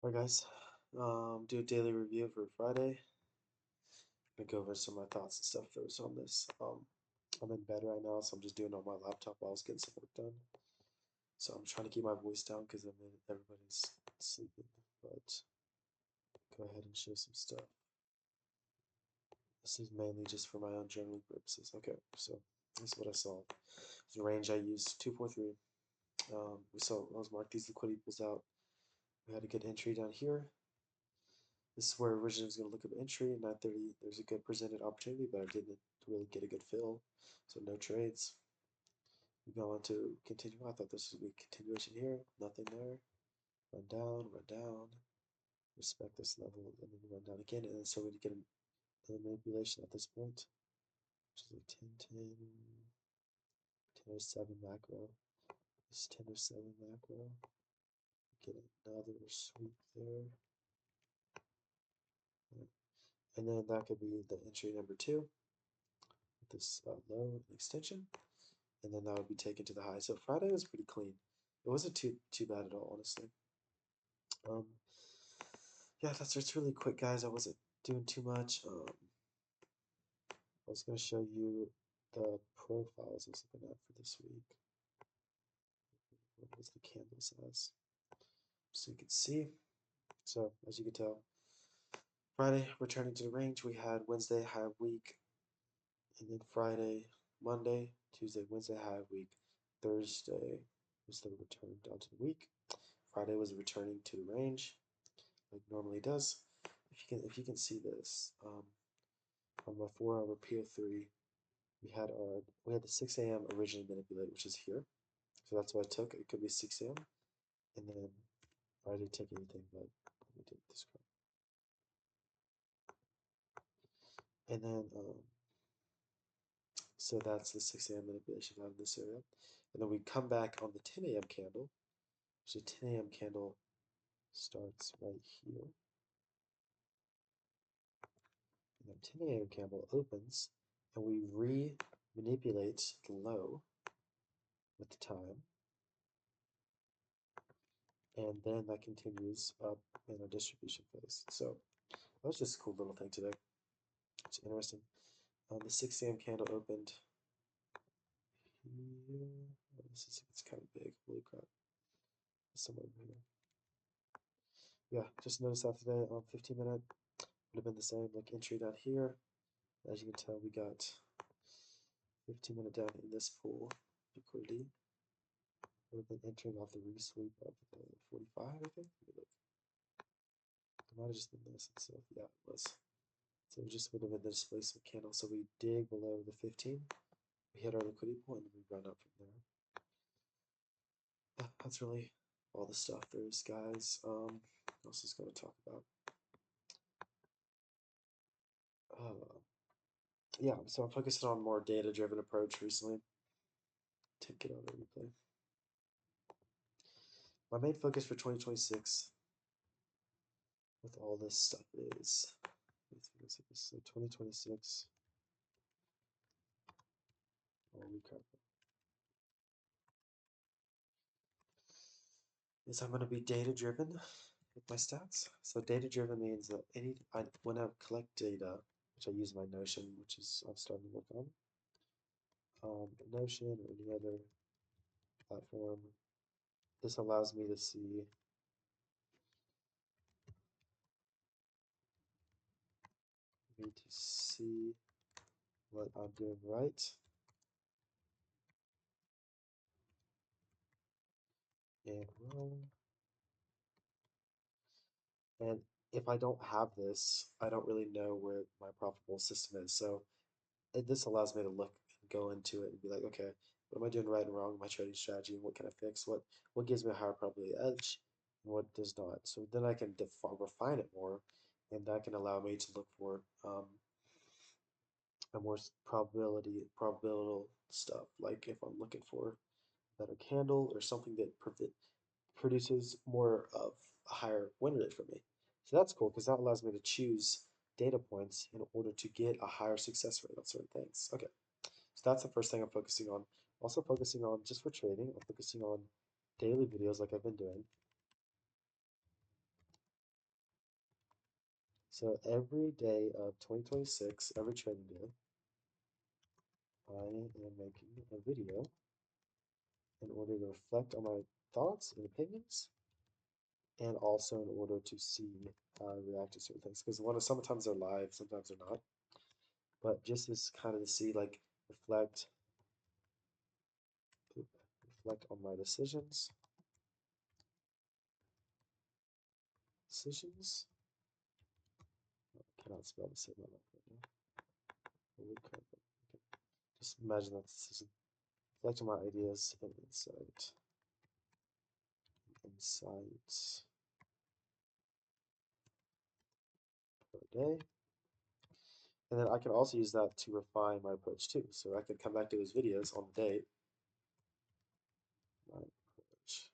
Alright guys, do a daily review for Friday. I'm gonna go over some of my thoughts and stuff that was on this. I'm in bed right now, so I'm just doing it on my laptop while I was getting some work done. So I'm trying to keep my voice down because everybody's sleeping. But go ahead and show some stuff. This is mainly just for my own journaling purposes. Okay, so this is what I saw. The range I used 243. I was marked these liquidity pools out. We had a good entry down here. This is where originally I was going to look up entry at 9:30. There's a good presented opportunity, but I didn't really get a good fill, so no trades. We go on to continue. I thought this would be a continuation here. Nothing there. Run down. Respect this level, and then run down again. And so we get a manipulation at this point, which is like 10, 1007 macro. This 1007 macro. Get another sweep there. And then that could be the entry number 2 with this low extension. And then that would be taken to the high. So Friday was pretty clean. It wasn't too bad at all, honestly. Um, yeah, that's it's really quick, guys. I wasn't doing too much. I was gonna show you the profiles I was looking at for this week. What was the candle size? So you can see. So as you can tell, Friday returning to the range. We had Wednesday high week, and then Friday, Monday, Tuesday, Wednesday high week. Thursday was the return down to the week. Friday was returning to the range, like normally does. If you can see this, on my 4-hour PO3, we had the 6 a.m. originally manipulated, which is here. So that's what I took. It could be 6 a.m. And then I didn't take anything, but let me take this crap. And then so that's the 6 a.m. manipulation out of this area. And then we come back on the 10 a.m. candle. So 10 a.m. candle starts right here. And then 10 a.m. candle opens, and we re-manipulate the low with the time. And then that continues up in a distribution phase. So that was just a cool little thing today. It's interesting. The 6 a.m. candle opened here. Oh, it's kind of big. Holy crap. Somewhere over here. Yeah, just noticed that today on 15-minute would have been the same. Like entry down here. As you can tell, we got 15-minute down in this pool liquidity. Would have been entering off the resweep of the 45, I think. It might have just been this itself. Yeah, it was. So it just would have been the displacement candle. So we dig below the 15. We hit our liquidity point and we run up from there. Yeah, that's really all the stuff there is, guys. What else is going to talk about? Yeah, so I'm focusing on more data-driven approach recently. Take it on a replay. My main focus for 2026 with all this stuff is, so 2026, I'll recap, is I'm going to be data-driven with my stats. So data-driven means that when I collect data, which I use my Notion, which is I'm starting to work on, Notion or any other platform, this allows me to see what I'm doing right. And wrong. And if I don't have this, I don't really know where my profitable system is. So this allows me to look and go into it and be like, okay, what am I doing right and wrong in my trading strategy? What can I fix? What gives me a higher probability edge and what does not? So then I can refine it more, and that can allow me to look for a more probability stuff. Like if I'm looking for a better candle or something that produces more of a higher win rate for me. So that's cool because that allows me to choose data points in order to get a higher success rate on certain things. Okay, so that's the first thing I'm focusing on. Also focusing on, just for trading, I'm focusing on daily videos like I've been doing. So every day of 2026, every trading day, I am making a video in order to reflect on my thoughts and opinions, and also in order to see how I react to certain things. Because sometimes they're live, sometimes they're not. But just as kind of to see, like, reflect, reflect on my decisions. Decisions. I cannot spell the same right now. Okay. Just imagine that decision. Reflect on my ideas and insight. Insights per day. And then I can also use that to refine my approach too. So I could come back to those videos on the date. My approach.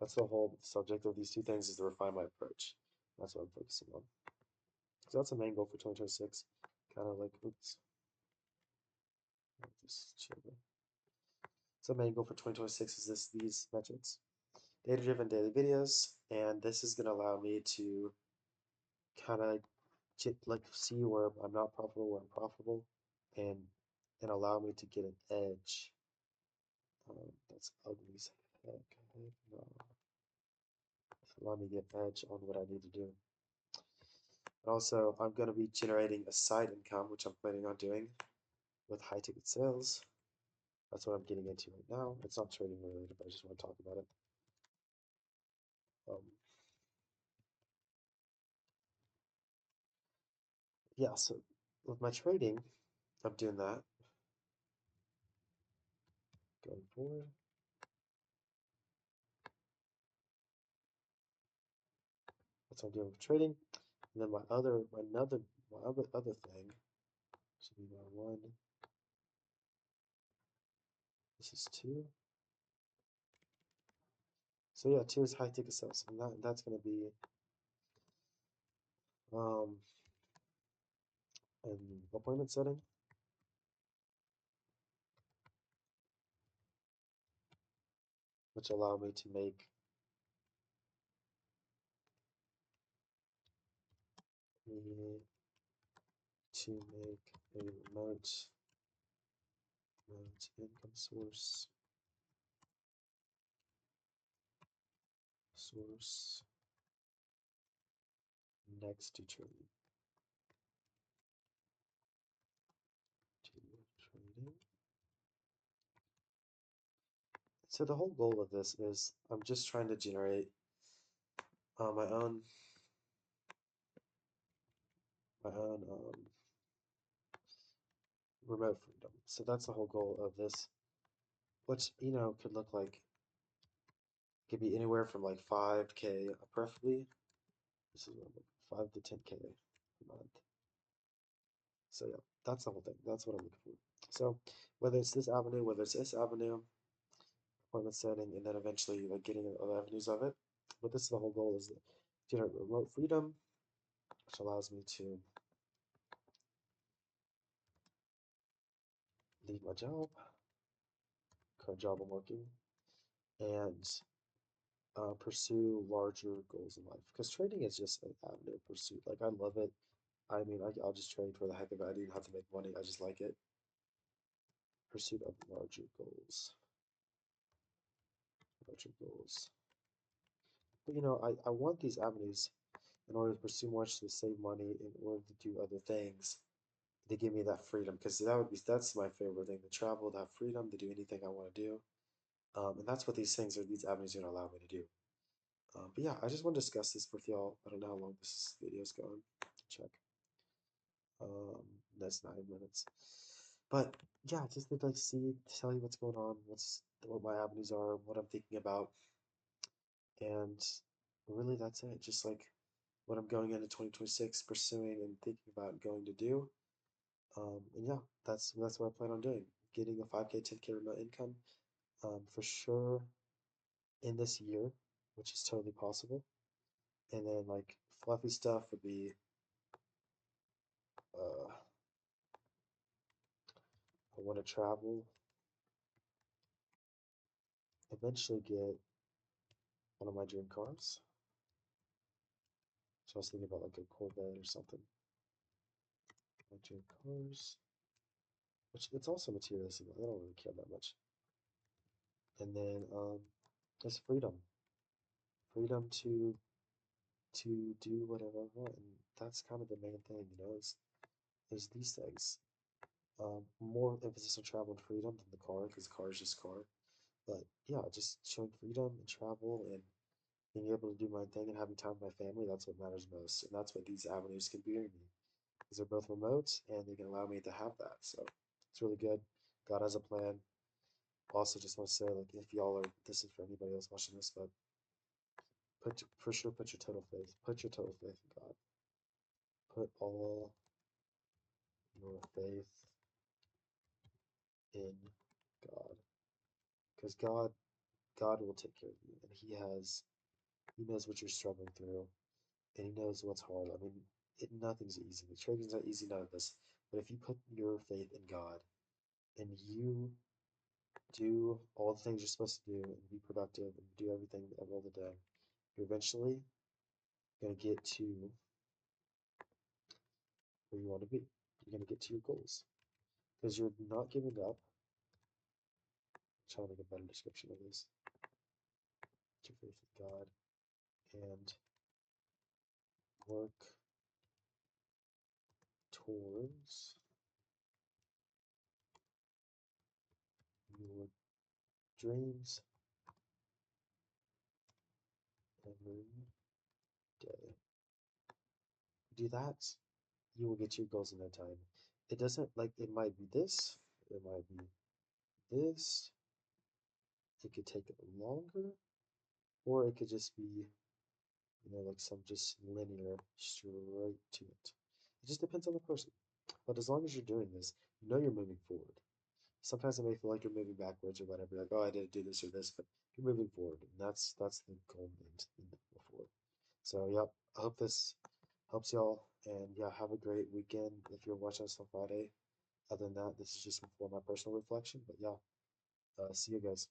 That's the whole subject of these two things, is to refine my approach. That's what I'm focusing on. So that's the main goal for 2026. Kind of like, oops. Just chill there. So the main goal for 2026 is these metrics. Data-driven daily videos, and this is going to allow me to kind of like see where I'm not profitable, where I'm profitable, and allow me to get an edge. That's ugly as heck. No. Allow me to get edge on what I need to do. And also, I'm going to be generating a side income, which I'm planning on doing with high ticket sales. That's what I'm getting into right now. It's not trading related, but I just want to talk about it. Yeah, so with my trading, I'm doing that. Going forward. That's what I'm doing with trading. And then my other thing should be my one. This is two. So yeah, two is high ticket sales, and that's going to be an appointment setting. Which allow me to make a remote income source next to trading. So the whole goal of this is I'm just trying to generate my own remote freedom. So that's the whole goal of this, which could look like, could be anywhere from like 5K preferably. This is what I'm looking, 5 to 10K a month. So yeah, that's the whole thing. That's what I'm looking for. So whether it's this avenue, whether it's this avenue, appointment setting, and then eventually like getting other avenues of it. But this is the whole goal, is to generate remote freedom, which allows me to leave my job, current job I'm working, and pursue larger goals in life. Because trading is just an avenue of pursuit. Like, I love it. I mean, I'll just trade for the heck of it. I didn't have to make money. I just like it. Pursuit of larger goals. Larger goals. But I want these avenues in order to pursue more, to save money, in order to do other things. They give me that freedom, because that's my favorite thing, to travel, to have freedom to do anything I want to do. And that's what these avenues are going to allow me to do. But yeah, I just want to discuss this with y'all. I don't know how long this video is going. Check. That's 9 minutes. But yeah, just to like tell you what's going on, what my avenues are, what I'm thinking about, and really that's it. Just like what I'm going into 2026 pursuing and thinking about going to do. And yeah, that's what I plan on doing. Getting a 5K, 10K remote income, for sure in this year, which is totally possible. And then like fluffy stuff would be I want to travel, eventually get one of my dream cars, which So I was thinking about like a Corvette or something. Electric cars, which it's also materialistic. I don't really care that much. And then it's freedom, freedom to do whatever I want, and that's kind of the main thing, you know, is these things. More emphasis on travel and freedom than the car, because the car is just car. But yeah, just showing freedom and travel and being able to do my thing and having time with my family, that's what matters most. And that's what these avenues can bring me. Because they're both remote and they can allow me to have that. So it's really good. God has a plan. Also, just want to say, like, if y'all are, this is for anybody else watching this, but for sure, put your total faith. Put your total faith in God. Put all your faith in God. Because God will take care of you. And He knows what you're struggling through. And He knows what's hard. I mean, nothing's easy. Trading's not easy, none of this. But if you put your faith in God and you do all the things you're supposed to do and be productive and do everything all the day, you're eventually going to get to where you want to be. You're going to get to your goals because you're not giving up. I'm trying to make a better description of this. Put your faith in God and work towards your dreams every day. Do that, you will get to your goals in no time. It doesn't like it might be this, it might be this, it could take longer, or it could just be, like some just linear straight to it. It just depends on the person. But as long as you're doing this, you know you're moving forward. Sometimes it may feel like you're moving backwards or whatever, like, oh, I didn't do this or this, but you're moving forward, and that's the goal in before. So, yep, I hope this helps y'all, and yeah, have a great weekend if you're watching us on Friday. Other than that, this is just for my personal reflection, but yeah, see you guys.